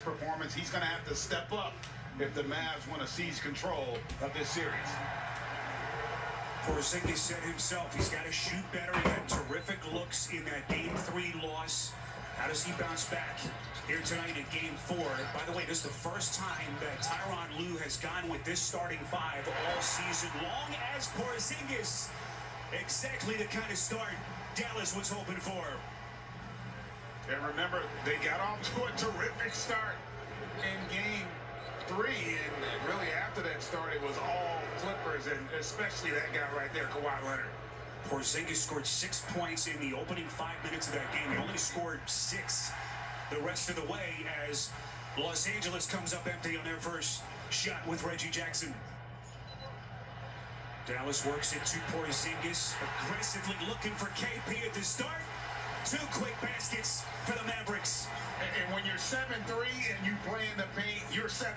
performance. He's going to have to step up if the Mavs want to seize control of this series. Porzingis said himself he's got to shoot better. He had terrific looks in that Game 3 loss. How does he bounce back here tonight in Game 4? By the way, this is the first time that Tyronn Lue has gone with this starting five all season long as Porzingis. Exactly the kind of start Dallas was hoping for. And remember, they got off to a terrific start in Game 3, and really after that start, it was all Clippers, and especially that guy right there, Kawhi Leonard. Porzingis scored 6 points in the opening 5 minutes of that game. He only scored 6 the rest of the way as Los Angeles comes up empty on their first shot with Reggie Jackson. Dallas works it to Porzingis, aggressively looking for KP at the start. 2 quick baskets for the Mavericks. And when you're 7'3" and you play in the paint, you're 7'3".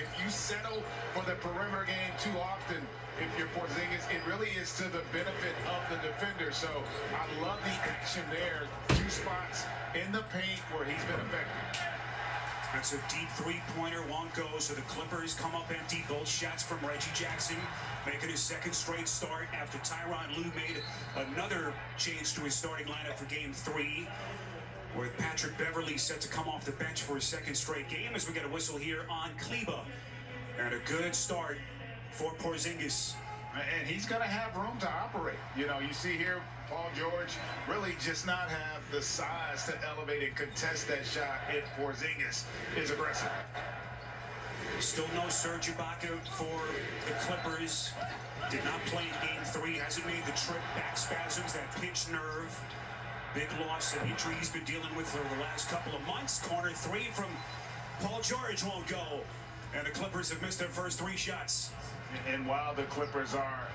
If you settle for the perimeter game too often, if you're Porzingis, it really is to the benefit of the defender. So I love the action there. 2 spots in the paint where he's been effective. That's a deep three-pointer. Won't go, so the Clippers come up empty. Both shots from Reggie Jackson, making his second straight start after Tyronn Lue made another change to his starting lineup for Game 3. With Patrick Beverley set to come off the bench for his second straight game as we get a whistle here on Kleba. And a good start for Porzingis. And he's going to have room to operate. You know, you see here, Paul George really just not have the size to elevate and contest that shot if Porzingis is aggressive. Still no Serge Ibaka for the Clippers. Did not play in Game 3. Hasn't made the trip. Back spasms, that pinched nerve. Big loss and injury he's been dealing with for the last couple of months. Corner 3 from Paul George won't go. And the Clippers have missed their first 3 shots. And while the Clippers are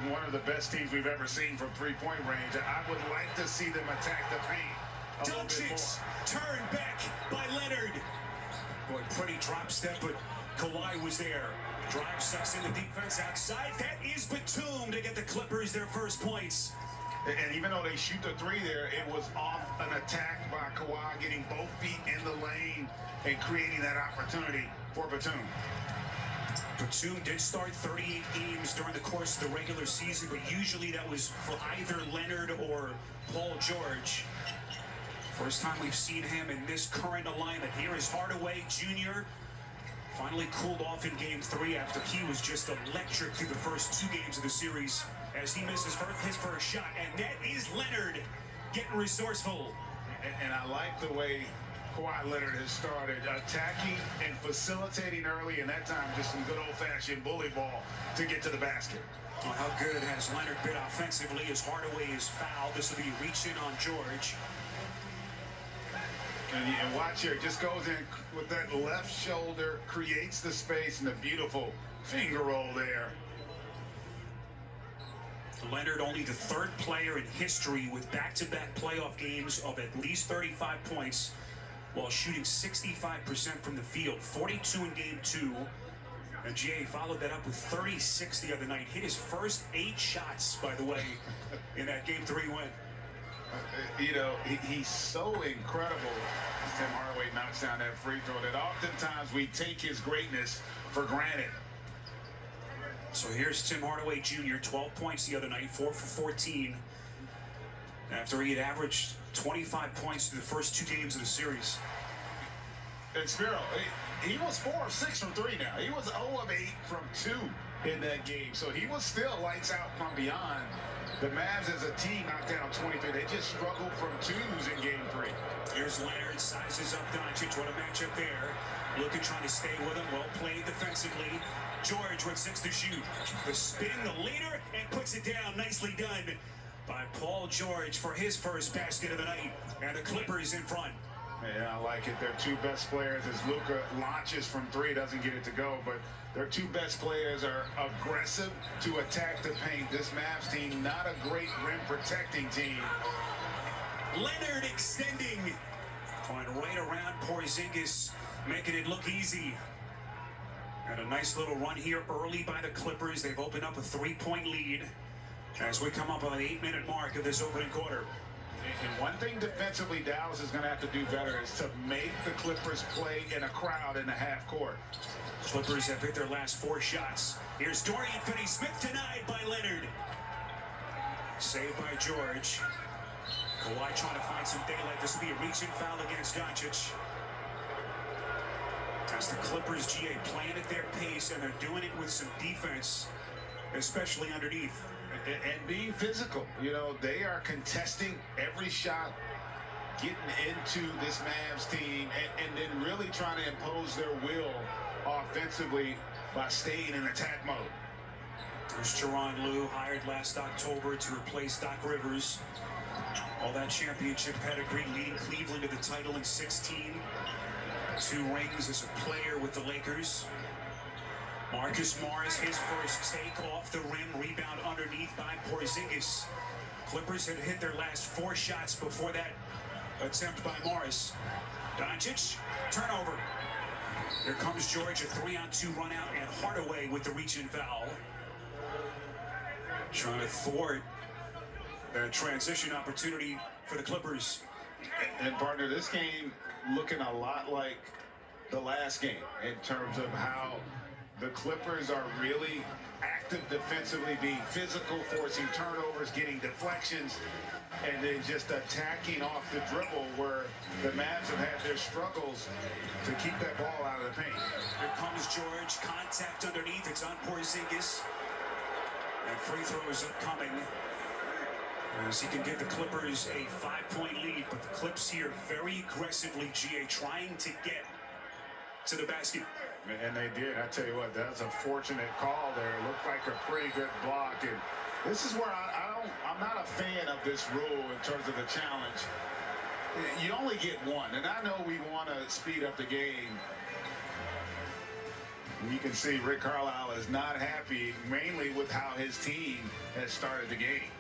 one of the best teams we've ever seen from three-point range, I would like to see them attack the paint a little bit more. Turned back by Leonard. Boy, pretty drop step, but Kawhi was there. Drive sucks in the defense outside. That is Batum to get the Clippers their first points. And even though they shoot the 3 there, it was off an attack by Kawhi, getting both feet in the lane and creating that opportunity for Batum. Batum did start 38 games during the course of the regular season, but usually that was for either Leonard or Paul George. First time we've seen him in this current alignment. Here is Hardaway Jr. Finally cooled off in Game 3 after he was just electric through the first 2 games of the series as he misses his first shot. And that is Leonard getting resourceful. And I like the way Kawhi Leonard has started attacking and facilitating early, and that time just some good old-fashioned bully ball to get to the basket. Well, how good has Leonard been offensively as Hardaway is fouled? This will be reaching on George. And watch here, just goes in with that left shoulder, creates the space, and the beautiful finger roll there. Leonard, only the 3rd player in history with back-to-back playoff games of at least 35 points while shooting 65% from the field. 42 in Game 2. And Jay followed that up with 36 the other night. Hit his first 8 shots, by the way, in that Game 3 win. You know, he's so incredible. Tim Hardaway knocks down that free throw that oftentimes we take his greatness for granted. So here's Tim Hardaway Jr., 12 points the other night, 4 for 14. After he had averaged 25 points through the first 2 games of the series. And Spiro, he was 4 of 6 from 3 now. He was 0 of 8 from 2 in that game. So he was still lights out from beyond. The Mavs as a team knocked down 23. They just struggled from 2s in Game 3. Here's Leonard, sizes up Doncic. What a matchup there. Looking, trying to stay with him. Well played defensively. George with 6 to shoot. The spin, the leader, and puts it down. Nicely done by Paul George for his first basket of the night. And the Clippers in front. Yeah, I like it. Their 2 best players as Luka launches from 3, doesn't get it to go, but their 2 best players are aggressive to attack the paint. This Mavs team, not a great rim protecting team. Leonard extending. Going right around Porzingis, making it look easy. And a nice little run here early by the Clippers. They've opened up a 3-point lead as we come up on the 8-minute mark of this opening quarter. And one thing defensively Dallas is going to have to do better is to make the Clippers play in a crowd in the half court. Clippers have hit their last 4 shots. Here's Dorian Finney-Smith denied by Leonard. Saved by George. Kawhi trying to find some daylight. This will be a reaching foul against Doncic. As the Clippers, GA, playing at their pace, and they're doing it with some defense, especially underneath. And being physical. You know, they are contesting every shot, getting into this Mavs team, and then really trying to impose their will offensively by staying in attack mode. There's Tyronn Lue, hired last October to replace Doc Rivers. All that championship pedigree, leading Cleveland to the title in 16. 2 rings as a player with the Lakers. Marcus Morris, his first take off the rim, rebound underneath by Porzingis. Clippers had hit their last 4 shots before that attempt by Morris. Doncic, turnover. Here comes George, a 3-on-2 run out, and Hardaway with the reach-in foul. Trying to thwart the transition opportunity for the Clippers. And partner, this game looking a lot like the last game in terms of how the Clippers are really active defensively, being physical, forcing turnovers, getting deflections, and then just attacking off the dribble, where the Mavs have had their struggles to keep that ball out of the paint. Here comes George, contact underneath, it's on Porzingis. And free throws upcoming, as he can give the Clippers a 5-point lead, but the Clips here very aggressively, GA, trying to get to the basket. And they did. I tell you what, that's a fortunate call there. It looked like a pretty good block. And this is where I'm not a fan of this rule in terms of the challenge. You only get one, and I know we want to speed up the game. You can see Rick Carlisle is not happy, mainly with how his team has started the game.